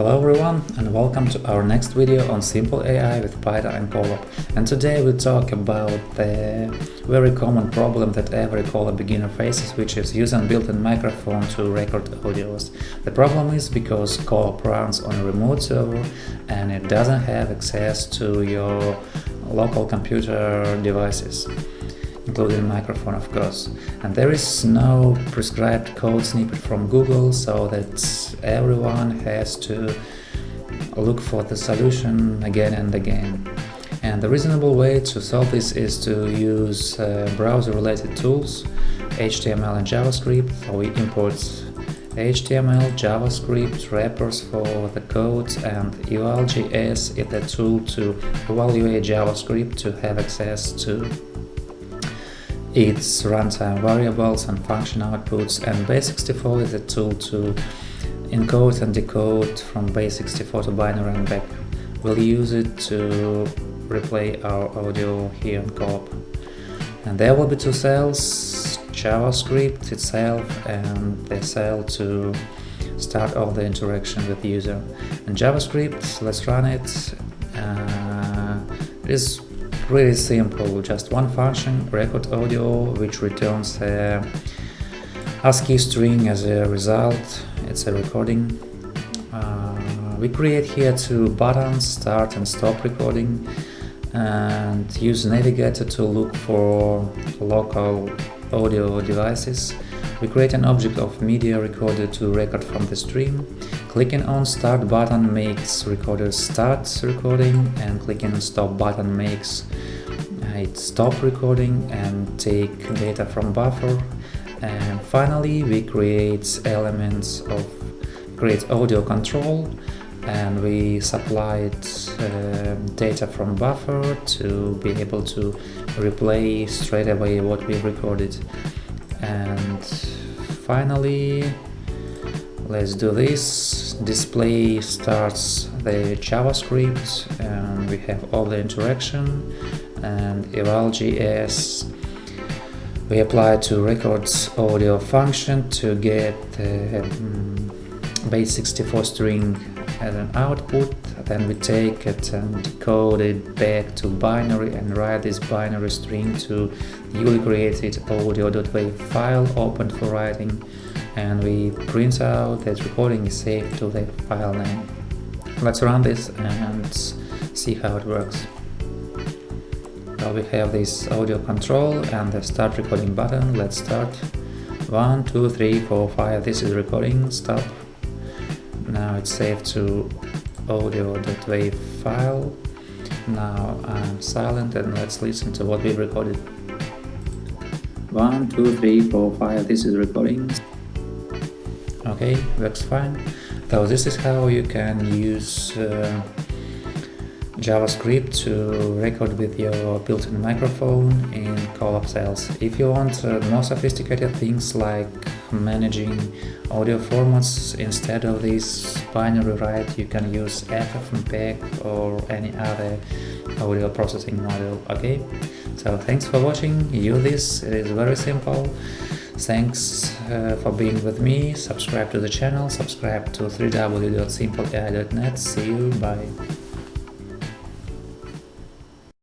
Hello everyone and welcome to our next video on Simple AI with Python and Colab. And today we talk about the very common problem that every Colab beginner faces, which is using built-in microphone to record audios. The problem is because Colab runs on a remote server and it doesn't have access to your local computer devices, including microphone of course, and there is no prescribed code snippet from Google, so that everyone has to look for the solution again and again. And the reasonable way to solve this is to use browser related tools, HTML and JavaScript. So we import HTML, JavaScript wrappers for the code, and eval.js is the tool to evaluate JavaScript to have access to its runtime variables and function outputs, and base64 is a tool to encode and decode from base64 to binary and back. We'll use it to replay our audio here in Colab. And there will be two cells, JavaScript itself and the cell to start all the interaction with the user. And JavaScript, let's run it. It is really simple, just one function, record audio, which returns a ASCII string as a result. It's a recording. We create here two buttons, start and stop recording, and use Navigator to look for local audio devices. We create an object of media recorder to record from the stream. Clicking on start button makes recorder start recording, and clicking on stop button makes it stop recording and take data from buffer. And finally we create elements of audio control, and we supplied data from buffer to be able to replay straight away what we recorded. And finally, let's do this. Display starts the JavaScript, and we have all the interaction, and eval.js we apply to records audio function to get the base64 string as an output. Then we take it and decode it back to binary and write this binary string to newly created audio.wav file opened for writing, and we print out that recording is saved to the file name. Let's run this and see how it works. So we have this audio control and the start recording button. Let's start. 1, 2, 3, 4, 5. This is recording. Stop. Now it's saved to audio.wav file. Now I'm silent and let's listen to what we recorded. 1, 2, 3, 4, 5. This is recording. Okay, works fine. So this is how you can use JavaScript to record with your built-in microphone in Colab cells. If you want more sophisticated things like managing audio formats instead of this binary write, you can use FFmpeg or any other audio processing module. Okay, so thanks for watching. Use this, it is very simple. Thanks for being with me. Subscribe to the channel, subscribe to www.simpleai.net. See you, bye.